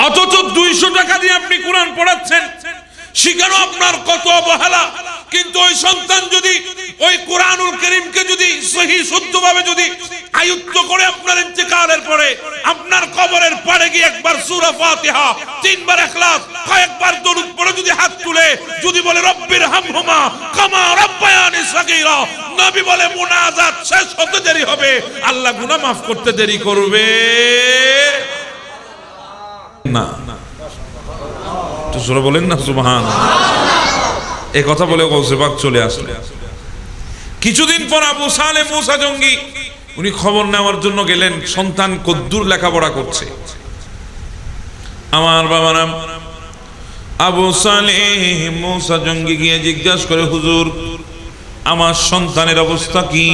অথচ 200 টাকা দিয়ে আপনি কোরআন পড়াচ্ছেন, সেখানে আপনার কত অবহেলা। কিন্তু ওই সন্তান যদি ওই কোরআনুল কারীমকে যদি সহি শুদ্ধভাবে যদি আয়ত্ত করে আপনার ইন্তেকালের পরে আপনার কবরের পাড়ে গিয়ে একবার সূরা ফাতিহা, 3 বার ইখলাস, কয়েকবার দরুদ পড়ে যদি হাত তুলে যদি বলে রব্বির হামহুমা কামা রাব্বায়ানি সাগীরা, নবী বলে মুনাজাত শেষ হতে দেরি হবে, আল্লাহ গুনাহ মাফ করতে দেরি করবে না। তো জোরে বলেন না সুবহানাল্লাহ। এই কথা বলে গৌসে পাক চলে আসলেন। কিছুদিন পর আবু সালেহ মুসা জঙ্গি উনি খবর নেওয়ার জন্য গেলেন সন্তান কদ্দুর লেখাপড়া করছে। আমার বাবা নাম আবু সালেহ মুসা জঙ্গি গিয়ে জিজ্ঞাসা করে, হুজুর আমার সন্তানের অবস্থা কি?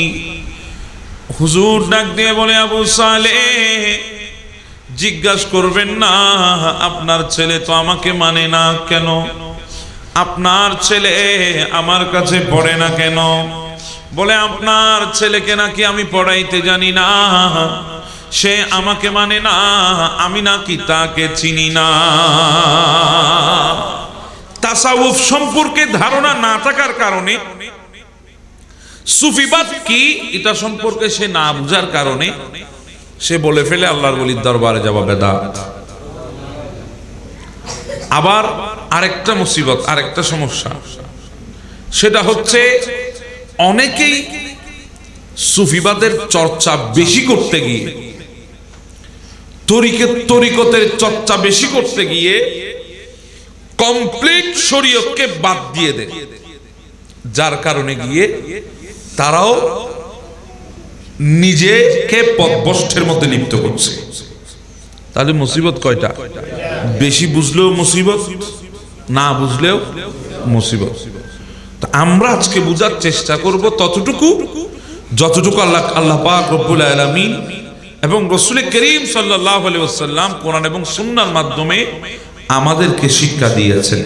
হুজুর ডাক দিয়ে বলে, আবু সালেহ জিজ্ঞাসা করবেন না, আপনার ছেলে তো আমাকে মানে না কেন? আপনার ছেলে আমার কাছে পড়ে না কেন? বলে আপনার ছেলেকে নাকি আমি পড়াইতে জানি না, সে আমাকে মানে না, আমি নাকি তাকে চিনি না। তাসাউফ সম্পর্কে ধারণা না থাকার কারণে, সুফিবাদ কি এটা সম্পর্কে সে না বুঝার কারণে সে বলে ফেলে আল্লাহর ওলির দরবারে যাওয়া বেদাত। আবার আরেকটা মুসিবত, আরেকটা সমস্যা, সেটা হচ্ছে অনেকেই সুফিবাদের চর্চা বেশি করতে গিয়ে, তরিকতের চর্চা বেশি করতে গিয়ে কমপ্লিট শরীয়তকে বাদ দিয়ে দেয়, যার কারণে গিয়ে তারাও নিজেকে পথভ্রষ্টের মধ্যে লিপ্ত করছে। তাহলে মুসিবত কয়টা? বেশি বুঝলেও মুসিবত, না বুঝলেও মুসিবত। আমরা আজকে বুঝার চেষ্টা করব ততটুকু যতটুকু আল্লাহ পাক রব্বুল আলামিন এবং রাসূল করিম সাল্লাল্লাহু আলাইহি ওয়াসাল্লাম কোরআন এবং সুন্নাহর মাধ্যমে আমাদেরকে শিক্ষা দিয়েছেন।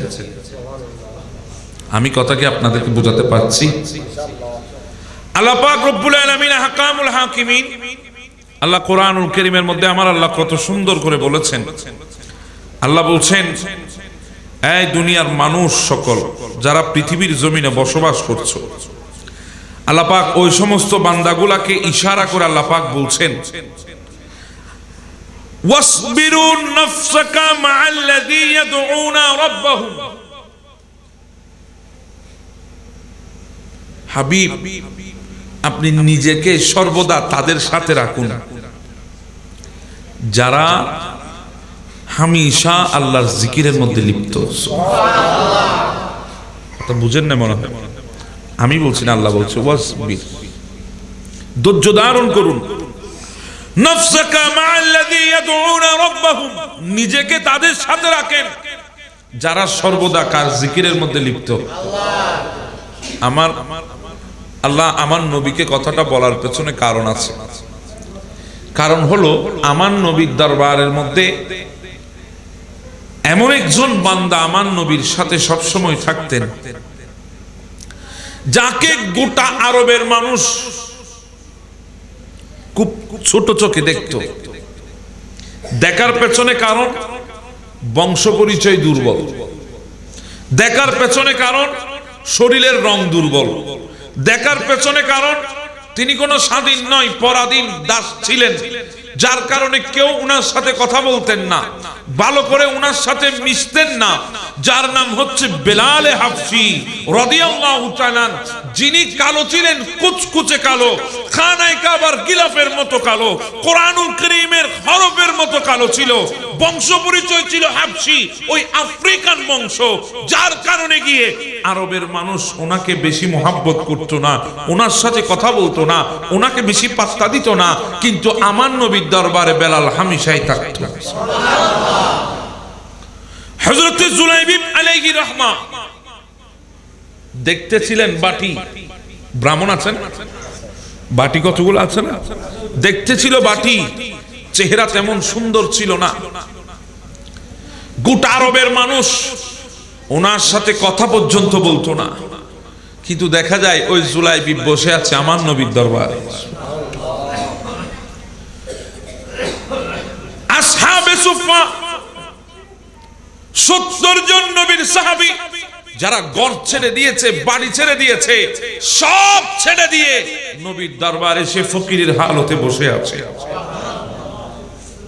আমি কথাকে আপনাদেরকে বোঝাতে পারছি? আল্লাহ পাক রব্বুল আলামিন আহকামুল হাকিমিন, আল্লাহ কোরআনুল কারীমের মধ্যে আমার আল্লাহ কত সুন্দর করে বলেছেন। আল্লাহ বলছেন, এই দুনিয়ার মানুষ সকল যারা পৃথিবীর জমিনে বসবাস করছো, আল্লাহ পাক ওই সমস্ত বান্দাগুলাকে ইশারা করে আল্লাহ পাক বলছেন, ওয়াসবিরু নাফসাকা মা'আল্লাযী ইয়াদউনা রাব্বাহুম। হাবিব, আপনি নিজেকে সর্বদা তাদের সাথে রাখুন যারা হামেশা আল্লাহর জিকিরের মধ্যে লিপ্ত। সুবহানাল্লাহ। বুঝেন না মনে হয়? আমি বলছি না, আল্লাহ বলছে ওয়াসবির, ধৈর্য ধারণ করুন। নাফসাকা মা'আল্লাযী ইয়াদউনা রাব্বাহুম, নিজেকে তাদের সাথে রাখেন যারা সর্বদা কার জিকিরের মধ্যে লিপ্ত। আল্লাহ আমার নবীকে কথাটা বলার পেছনে কারণ আছে। কারণ হলো আমার নবীর দরবারের মধ্যে এমন একজন বান্দা আমার নবীর সাথে সবসময় থাকতেন, যাকে গোটা আরবের মানুষ খুব ছোট চোখে দেখত। দেখার পেছনে কারণ বংশ পরিচয় দুর্বল, দেখার পেছনে কারণ শরীরের রং দুর্বল, দেখার পেছনে কারণ তিনি কোনো স্বাধীন নয়, পরাধীন দাস ছিলেন, যার কারণে কেউ উনার সাথে কথা বলতেন না, ভালো করে উনার সাথে মিশতেন না। যার নাম হচ্ছে বেলাল হাবশী রাদিয়াল্লাহু তাআলা, যিনি কালো ছিলেন, কুচকুচে কালো, খানায়ে কাবার গিলাফের মতো কালো, কোরআনুল কারীমের হরফের মতো কালো ছিল, বংশ পরিচয় ছিল হাবশী, ওই আফ্রিকান বংশ, যার কারণে গিয়ে আরবের মানুষ ওনাকে বেশি মহব্বত করতো না, ওনার সাথে কথা বলতো না, ওনাকে বেশি পাত্তা দিত না। কিন্তু আমার নবীর দরবারে বেলাল হামেশাই থাকতো। হযরত জুলাইবিব আলাইহির রাহমা দেখতে ছিলেন বাটি, ব্রাহ্মণ আছেন, বাটি কতগুলো আছে না, দেখতে ছিল বাটি, চেহারা তেমন সুন্দর ছিল না। গোটা আরবের মানুষ ওনার সাথে কথা পর্যন্ত বলতো না। কিন্তু দেখা যায় ওই জুলাইবিব বসে আছে আমার নবীর দরবারে। আসহাবে সুফা 70 জন নবীর সাহাবী যারা ঘর ছেড়ে দিয়েছে, বাড়ি ছেড়ে দিয়েছে, সব ছেড়ে দিয়ে নবীর দরবারে সে ফকিরের হালতে বসে আছে।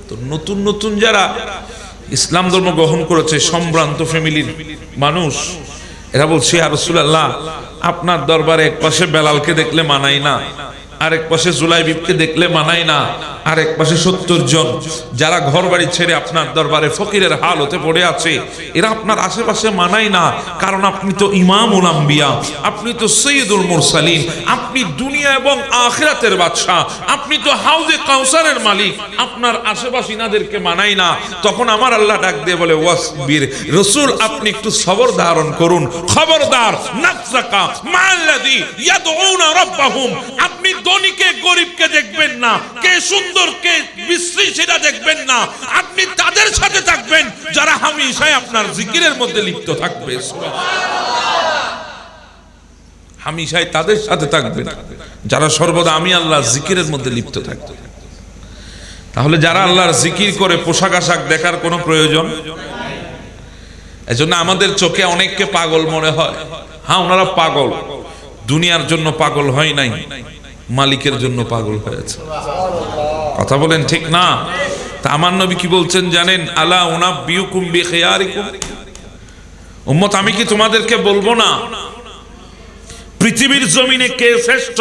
তো নতুন নতুন যারা ইসলাম ধর্ম গ্রহণ করেছে, সম্ভ্রান্ত ফ্যামিলির মানুষ, এরা বলছে ইয়া রাসূলুল্লাহ, আপনার দরবারে এক পাশে বেলালকে দেখলে মানাই না, আরেক পাশে জুলাইবিবকে দেখলে মানাই না, আরেক পাশে 70 জন যারা ঘর বাড়ি ছেড়ে আপনার দরবারে ফকিরের হালতে পড়ে আছে, এরা আপনার আশেপাশে মানাই না, কারণ আপনি তো ইমামুল আম্বিয়া, আপনি তো সৈয়দুল মুরসালিন, আপনি দুনিয়া এবং আখিরাতের বাদশা, আপনি তো হাউজে কাউসারের মালিক, আপনার আশেপাশে ইনাদেরকে মানাই না। তখন আমার আল্লাহ ডাক দিয়ে বলে ওয়াসবির, রাসূল আপনি একটু সবর ধারণ করুন, খবরদার নাফসাকা মাল্লাযী ইয়াদউনা রাব্বাহুম, আপনি ধনীকে গরিবকে দেখবেন না, কে সুন্দর কে বিশ্রী সেটা দেখবেন না, আপনি তাদের সাথে থাকবেন যারা হামেশাই আপনার জিকিরের মধ্যে লিপ্ত থাকবে। সুবহানাল্লাহ, হামেশাই তাদের সাথে থাকবেন যারা সর্বদা আমি আল্লাহর জিকিরের মধ্যে লিপ্ত থাকবে। তাহলে যারা আল্লাহর জিকির করে পোশাক আশাক দেখার কোনো প্রয়োজন নাই। এজন্য আমাদের চোখে অনেককে পাগল মনে হয়। হ্যাঁ, ওনারা পাগল, দুনিয়ার জন্য পাগল হয় নাই, মালিকের জন্য পাগল হয়েছে। কথা বলেন ঠিক না? তা আমার নবী কি বলছেন জানেন? আলা উনাব্বিউকুম বিখিয়ারিকুম, উম্মত আমি কি তোমাদেরকে বলবো না পৃথিবীর জমিনে কে শ্রেষ্ঠ?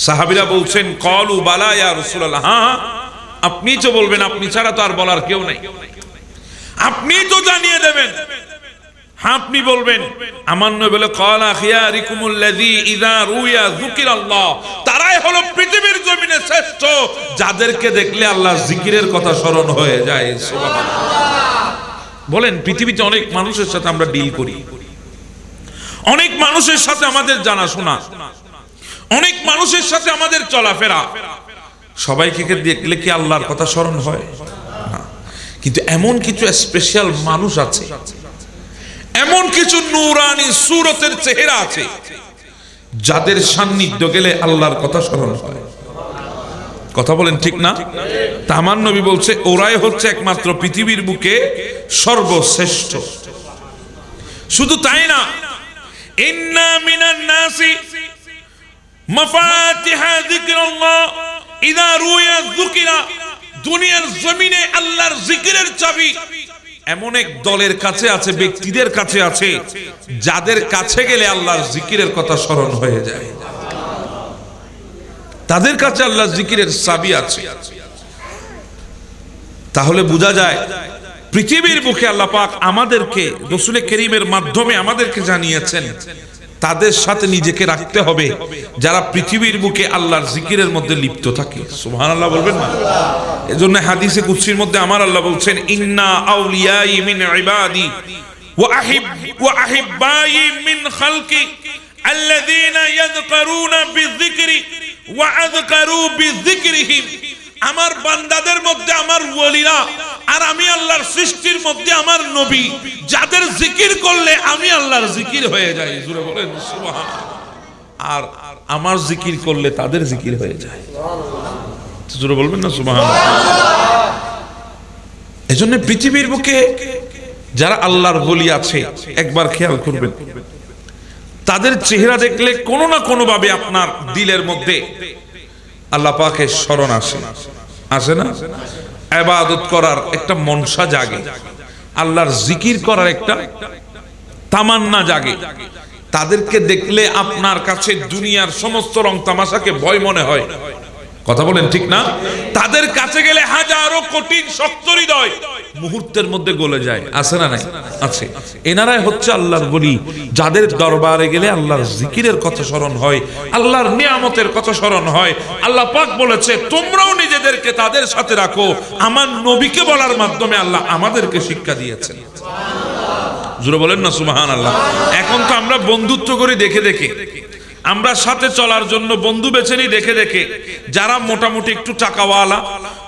সাহাবীরা বলছেন ক্বালু বালা ইয়া রাসূলুল্লাহ, হ্যাঁ আপনি তো বলবেন, আপনি ছাড়া তো আর বলার কেউ নাই, আপনি তো জানিয়ে দেবেন। হ্যাঁ আপনি বলবেন। আমার নবী বলে ক্বালা খিয়ারিকুমুল্লাযী ইযা রুয়া যিকিরাল্লাহ, তারাই হলো পৃথিবীর জমিনে শ্রেষ্ঠ যাদেরকে দেখলে আল্লাহর জিকিরের কথা স্মরণ হয়ে যায়। সুবহানাল্লাহ। বলেন, পৃথিবীতে অনেক মানুষের সাথে আমরা ডিল করি, অনেক মানুষের সাথে আমাদের জানাশোনা, অনেক মানুষের সাথে আমাদের চলাফেরা, সবাইকে দেখলে কি আল্লাহর কথা স্মরণ হয় না? কিন্তু এমন কিছু স্পেশাল মানুষ আছে, এমন কিছু নূরানি সুরতের চেহারা আছে যাদের সান্নিধ্য গেলে আল্লাহর কথা স্মরণ হয়। কথা বলেন ঠিক না? তা আমার নবী বলছে ওরাই হচ্ছে একমাত্র পৃথিবীর বুকে সর্বশ্রেষ্ঠ। শুধু তাই না, ইন্না মিনান নাসি মাফাতিহা যিকরুল্লাহ ইযা রুয়া যিকরা, দুনিয়ার জমিনে আল্লাহর জিকিরের চাবি এমন এক দলের কাছে আছে, ব্যক্তিদের কাছে আছে যাদের কাছে গেলে আল্লাহর জিকিরের কথা স্মরণ হয়ে যায়। তাদের কাছে আল্লাহর জিকিরের চাবি আছে। তাহলে বোঝা যায় পৃথিবীর বুকে আল্লাহ পাক আমাদেরকে রাসূল কারীমের মাধ্যমে আমাদেরকে জানিয়েছেন তাদের সাথে নিজেকে রাখতে হবে যারা পৃথিবীর বুকে আল্লাহর জিকিরের মধ্যে লিপ্ত থাকে। সুবহানাল্লাহ বলবেন না? এজন্য হাদিসে কুদসির মধ্যে আমার আল্লাহ বলছেন ইন্না আউলিয়াই মিন ইবাদি ওয়া আহিব্বাই মিন খালকি আল্লাযীনা ইয়াযকুরুনা বিযিকরি ওয়া আযকারু বিযিকরিহিম, আমার বান্দাদের মধ্যে আমার ওলিরা আর আমি আল্লাহর সৃষ্টির মধ্যে আমার নবী, যাদের জিকির করলে আমি আল্লাহর জিকির হয়ে যাই। জোরে বলেন সুবহানাল্লাহ। আর আমার জিকির করলে তাদের জিকির হয়ে যায়। জোরে বলবেন না সুবহানাল্লাহ? এজন্য পৃথিবীর বুকে যারা আল্লাহর ওলি আছে একবার খেয়াল করবেন, তাদের চেহারা দেখলে কোনো না কোনো ভাবে আপনার দিলের মধ্যে আল্লাহ পাকের স্মরণ আসে, আসে না? ইবাদত করার একটা মনসা জাগে, আল্লাহর জিকির করার একটা তামান্না জাগে। তাদেরকে দেখলে আপনার কাছে দুনিয়ার সমস্ত রং তামাশাকে ভয় মনে হয়। কথা বলেন ঠিক না? তাদের কাছে গেলে হাজারো কঠিন শক্ত হৃদয় মুহূর্তের মধ্যে গলে যায়। আছে না নাই? আছে। এনারাই হচ্ছে আল্লাহর ওলি, যাদের দরবারে গেলে আল্লাহর জিকিরের কথা স্মরণ হয়, আল্লাহর নিয়ামতের কথা স্মরণ হয়। আল্লাহ পাক বলেছে তোমরাও নিজেদেরকে তাদের সাথে রাখো। আমার নবীকে বলার মাধ্যমে আল্লাহ আমাদেরকে শিক্ষা দিয়েছেন। জোরে বলেন না সুবহানাল্লাহ। এখন তো আমরা বন্ধুত্ব করি দেখে দেখে, আমরা সাথে চলার জন্য বন্ধু বেছে নিই দেখে দেখে, যারা মোটামুটি একটু টাকাওয়ালা,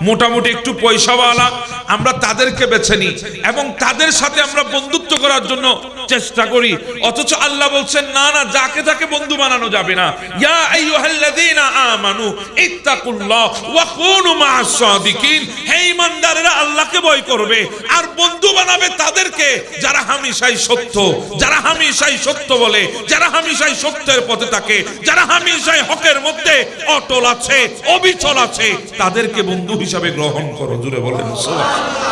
মোটামুটি একটু পয়সাওয়ালা, আমরা তাদেরকে বেছে নিই এবং তাদের সাথে আমরা বন্ধুত্ব করার জন্য চেষ্টা করি। অথচ আল্লাহ বলছেন না না, যাকে তাকে বন্ধু বানানো যাবে না। ইয়া আইয়ুহাল্লাযীনা আমানু ইত্তাকুল্লাহ ওয়া কুনু মা'আস সাদিকিন, হে ঈমানদাররা আল্লাহকে ভয় করবে আর বন্ধু বানাবে তাদেরকে যারা হামেশাই সত্য, যারা হামেশাই সত্য বলে, যারা হামেশাই সত্যের পথে থাকে, যারা হামেশাই হকের মধ্যে অটল আছে, অবিচল আছে, তাদেরকে বন্ধু হিসাবে গ্রহণ করো। জুড়ে বলেন সুবহানাল্লাহ।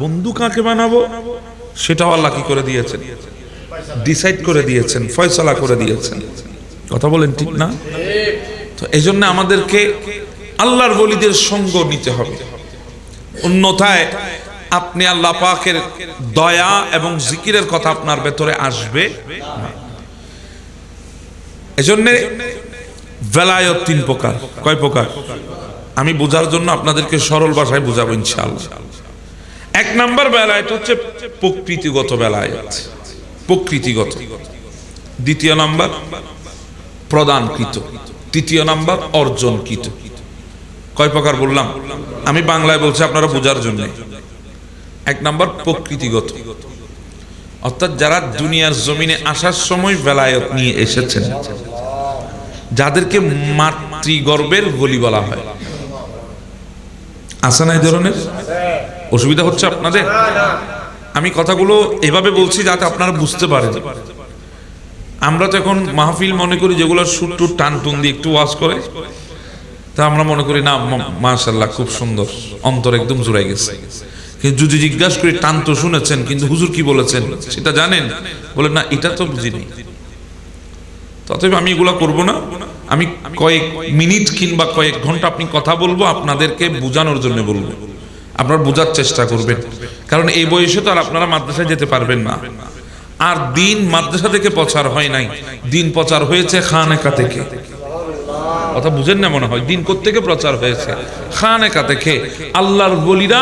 বন্ধু কাকে বানাবো সেটাও আল্লাহ কি করে দিয়েছেন, ডিসাইড করে দিয়েছেন, ফয়সালা করে দিয়েছেন। কথা বলেন ঠিক না? তো এই জন্য আমাদেরকে আল্লাহর ওলিদের সঙ্গ নিতে হবে, অন্যথায় আপনি আল্লাহ পাকের দয়া এবং জিকিরের কথা আপনার ভেতরে আসবে না। এজন্য বেলায়েত তিন প্রকার। কয় প্রকার? আমি বোঝার জন্য আপনাদেরকে সরল ভাষায় বুঝাবো ইনশাআল্লাহ। এক নাম্বার বেলায়েত হচ্ছে প্রকৃতিগত বেলায়েত, প্রকৃতিগত। দ্বিতীয় নাম্বার প্রদানকৃত। তৃতীয় নাম্বার অর্জনকৃত। কয় প্রকার বললাম? আমি বাংলায় বলছি আপনারা বোঝার জন্য। এক নাম্বার প্রকৃতিগত, অর্থাৎ যারা দুনিয়ার জমিনে আসার সময় বেলায়েত নিয়ে এসেছেন, যাদেরকে মাতৃগর্ভের বলি বলা হয়। আছে না এই ধরনের? অসুবিধা হচ্ছে আপনাদের? আমি কথাগুলো এভাবে বলছি যাতে আপনারা বুঝতে পারেন। আমরা তো এখন মাহফিল মনে করি যেগুলো সুট্টু টান টুন দিয়ে একটু ওয়াজ করে, তা আমরা মনে করি না মাশাআল্লাহ খুব সুন্দর, অন্তর একদম জুড়াই গেছে। কিন্তু যদি জিজ্ঞাসা করি টান তো শুনেছেন কিন্তু হুজুর কি বলেছেন সেটা জানেন? বলে না, এটা তো বুঝিনি। ততএব আমি এগুলা করব না। আমি কয়েক মিনিট কিংবা কয়েক ঘন্টা আপনি কথা বলবো, আপনাদেরকে বোঝানোর জন্য বলবো, আপনারা বোঝার চেষ্টা করবেন। কারণ এই বয়সে তো আর আপনারা মাদ্রাসায় যেতে পারবেন না। আর দিন মাদ্রাসা থেকে প্রচার হয় নাই, দিন প্রচার হয়েছে খানেকা থেকে। কথা বুঝেন না মনে হয়? দিন কোত্থেকে প্রচার হয়েছে? খানেকা থেকে। আল্লাহর ওলিরা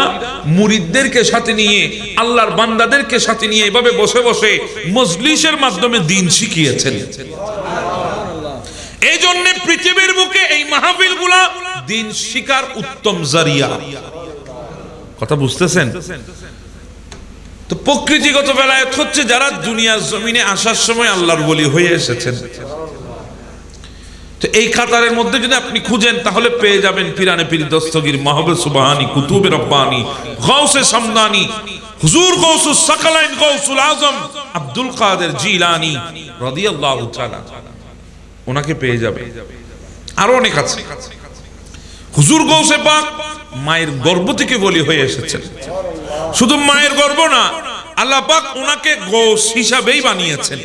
মুরিদদেরকে সাথে নিয়ে, আল্লাহর বান্দাদেরকে সাথে নিয়ে এভাবে বসে বসে মজলিসের মাধ্যমে দিন শিখিয়েছেন। এই জন্য পৃথিবীর বুকে এই মাহফিলগুলা দিন শিকার উত্তম জারিয়া। কথা বুঝতেছেন? তো প্রকৃতিগত বেলায়েত হচ্ছে যারা দুনিয়ার জমিনে আসার সময় আল্লাহর ওলি হয়ে এসেছেন। তো এই খাতারের মধ্যে যদি আপনি খুঁজেন তাহলে পেয়ে যাবেন পিরানে পীর দস্তগীর, মাহবুব সুবহানী, কুতুবে রব্বানী, গাউসে সামদানি, হুজুর গাউসুস সাকালাইন, গাউসুল আজম আব্দুল কাদের জিলানী রাদিয়াল্লাহু তাআলা, ওনাকে পেয়ে যাবে। আরো অনেক আছে। হুজুর গাউসে পাক মায়ের গর্ভ থেকে বলি হয়ে এসেছেন। শুধু মায়ের গর্ভ না, আল্লাহ পাক ওনাকে গাউস হিসাবেই বানিয়েছেন।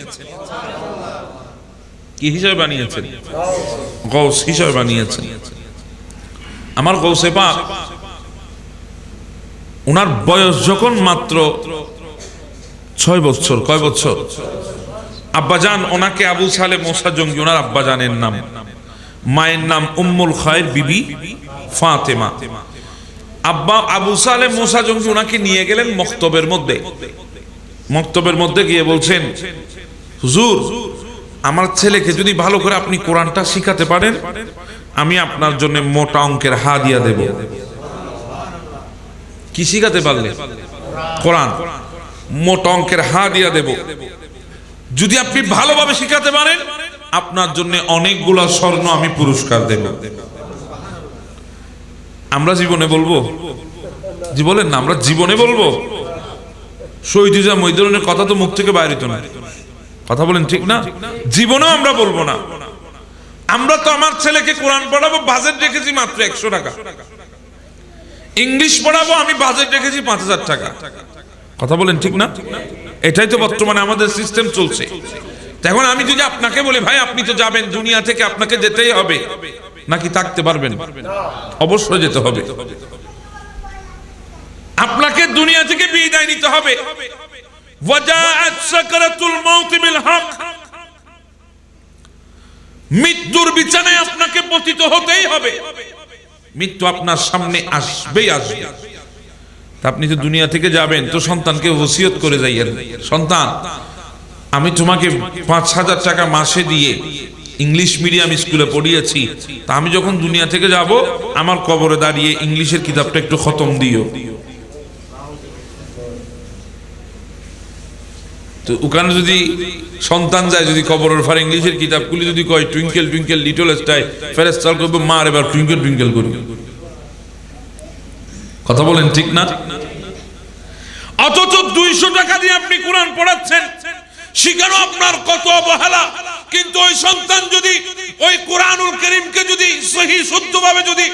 কি হিসাবে বানিয়েছেন? গাউস হিসাবে বানিয়েছেন। আমার গাউসে পাক, ওনার বয়স যখন মাত্র 6 বছর। কয় বছর? আব্বাজান ওনাকে আবু সালেহ মুসা জঙ্গি, ওনার আব্বাজানের নাম। মায়ের নাম উম্মুল খায়ের বিবি ফাতেমা। আব্বা আবু সালেহ মুসা জঙ্গি ওনাকে নিয়ে গেলেন মক্তবের মধ্যে। মক্তবের মধ্যে গিয়ে বলছেন, হুজুর আমার ছেলেকে যদি ভালো করে আপনি কোরআনটা শিখাতে পারেন, আমি আপনার জন্য মোটা অঙ্কের হাদিয়া দেব। কি শিখাতে পারলে? কোরআন। মোটা অঙ্কের হাদিয়া দেব। যদি আপনি ভালোভাবে শিখাতে পারেন, আপনার জন্য অনেকগুলা স্বর্ণ আমি পুরস্কার দেব। আমরা জীবনে বলবো? জি বলেন না, আমরা জীবনে বলবো? শহীদুজা ওই ধরনের কথা তো মুখ থেকে বাইরে তো না। কথা বলেন ঠিক না? জীবনেও আমরা বলবো না। আমরা তো আমার ছেলেকে কোরআন পড়াবো, বাজেট রেখেছি মাত্র 100 টাকা। ইংলিশ পড়াবো, আমি বাজেট রেখেছি 5000 টাকা। কথা বলেন ঠিক না? এটাই তো বর্তমানে আমাদের সিস্টেম চলছে। এখন আমি যদি আপনাকে বলি ভাই আপনি তো যাবেন দুনিয়া থেকে, আপনাকে যেতেই হবে, নাকি থাকতে পারবেন? অবশ্যই যেতে হবে। আপনাকে দুনিয়া থেকে বিদায় নিতে হবে। ওয়াজাআত সাকরাতুল মাউত বিল হক। মৃত্যুর বিছানায় আপনাকে পতিত হতেই হবে। মৃত্যু আপনার সামনে আসবেই আসবে। আপনি তো দুনিয়া থেকে যাবেন, তো সন্তানকে ওসিয়ত করে যাইয়েন, সন্তান আমি তোমাকে 5000 টাকা মাসে দিয়ে ইংলিশ মিডিয়াম স্কুলে পড়িয়েছি, তা আমি যখন দুনিয়া থেকে যাব আমার কবরে দাঁড়িয়ে ইংলিশের কিতাবটা একটু খতম দিও। তো ওখানে যদি সন্তান যায়, যদি কবরের ফার ইংলিশের কিতাবগুলি যদি কয় টুইঙ্কেল টুইঙ্কেল লিটল স্টার, ফেরেশতা কইবে মার এবার টুইঙ্কেল টুইঙ্কেল করবে। কথা বলেন ঠিক না? অথচ 200 টাকা দিয়ে আপনি কোরআন পড়াচ্ছেন, শিখানো আপনার কত অবহেলা। কিন্তু ওই সন্তান যদি ওই কোরআনুল কারীমকে যদি সহি শুদ্ধভাবে যদি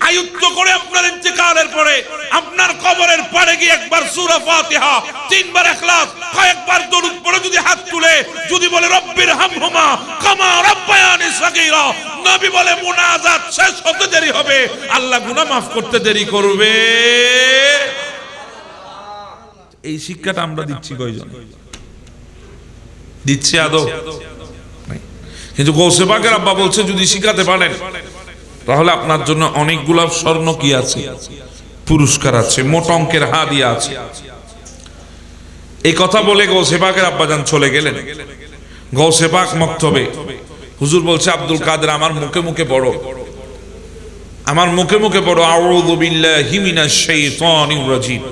আয়ত্ত করে আপনার ইন্তেকালের পরে আপনার কবরের পাড়ে গিয়ে একবার সূরা ফাতিহা, 3 বার ইখলাস, কয়েকবার দরুদ পড়ে যদি হাত তুলে যদি বলে রব্বির হামহুমা কামা রাব্বায়ানি সাগীরা, নবী বলে মুনাজাত শেষ হতে দেরি হবে, আল্লাহ গুনাহ মাফ করতে দেরি করবে। এই শিক্ষাটা আমরা দিচ্ছি কয়জন? দিচ্ছে আদৌ? কিন্তু গৌসে পাকের আব্বা বলছে যদি শিখাতে পারেন তাহলে আপনার জন্য অনেকগুলা স্বর্ণ কি আছে, পুরস্কার আছে, মোট অঙ্কের হাদিয়া আছে। এই কথা বলে গৌসে পাকের আব্বাজান চলে গেলেন। গৌসে পাক মক্তবে হুজুর বলছে আব্দুল কাদের আমার মুখে মুখে পড়ো, আমার মুখে মুখে পড়ো আউযু বিল্লাহি মিনাশ শাইতানির রাজিম।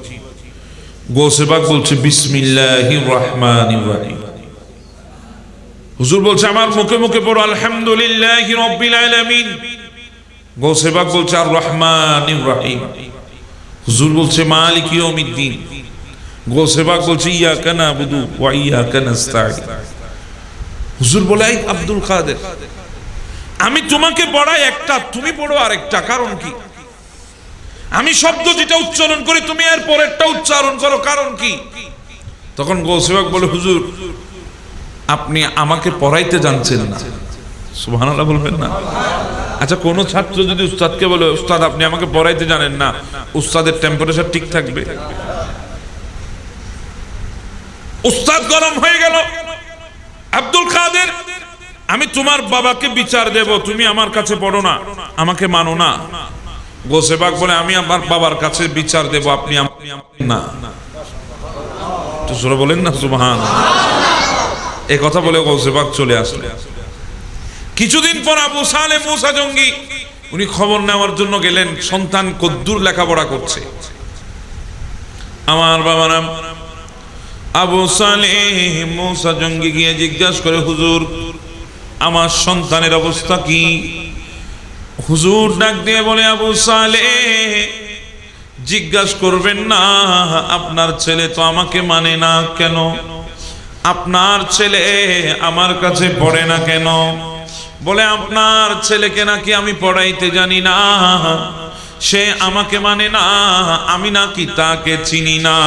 গৌসে পাক বলছে বিসমিল্লাহির রহমানির রহিম। হুজুর বলছে আমার মুখে মুখে পড়ো আলহামদুলিল্লাহি রাব্বিল আলামিন। গৌসে পাক বলছে আর রহমানির রহিম। হুজুর বলছে মালিক ইয়াউমিদ্দিন। গৌসে পাক বলছে ইয়াকা নাবুদু ওয়া ইয়াকা নাস্তাঈন। হুজুর বলে এই আব্দুল কাদের আমি তোমাকে পড়াই একটা, তুমি পড়ো আরেকটা, কারণ কি? আমি শব্দ যেটা উচ্চারণ করি তুমি এর পরেরটা উচ্চারণ করো, কারণ কি? তখন গৌসে পাক বলে হুজুর আপনি আমাকে পড়াইতে জানছেন না। সুবহানাল্লাহ বলবেন না? আচ্ছা কোন ছাত্র যদি উস্তাদকে বলে উস্তাদ আপনি আমাকে পড়াইতে জানেন না, উস্তাদের টেম্পারেচার ঠিক থাকবে? উস্তাদ গরম হয়ে গেল। আব্দুল কাদের আমি তোমার বাবাকে বিচার দেব, তুমি আমার কাছে পড়ো না, আমাকে মানো না। গৌসে পাক বলে আমি আমার বাবার কাছে বিচার দেব, আপনি না। তো জোরে বলেন না সুবহানাল্লাহ। এই কথা বলে গৌসে পাক চলে আসলেন। কিছুদিন পর আবু সালেহ মুসা জঙ্গি উনি খবর নেওয়ার জন্য গেলেন সন্তান কদ্দুর লেখাপড়া করছে। আমার বাবা নাম আবু সালেহ মুসা জঙ্গি গিয়ে জিজ্ঞাসা করে হুজুর আমার সন্তানের অবস্থা কি? হুজুর ডাক দিয়ে বলে আবু সালেহ জিজ্ঞাসা করবেন না, আপনার ছেলে তো আমাকে মানে না কেন? আপনার ছেলে আমার কাছে পড়ে না কেন? বলে আপনার ছেলেকে নাকি আমি পড়াইতে জানি না, সে আমাকে মানে না, আমি নাকি তাকে চিনি না।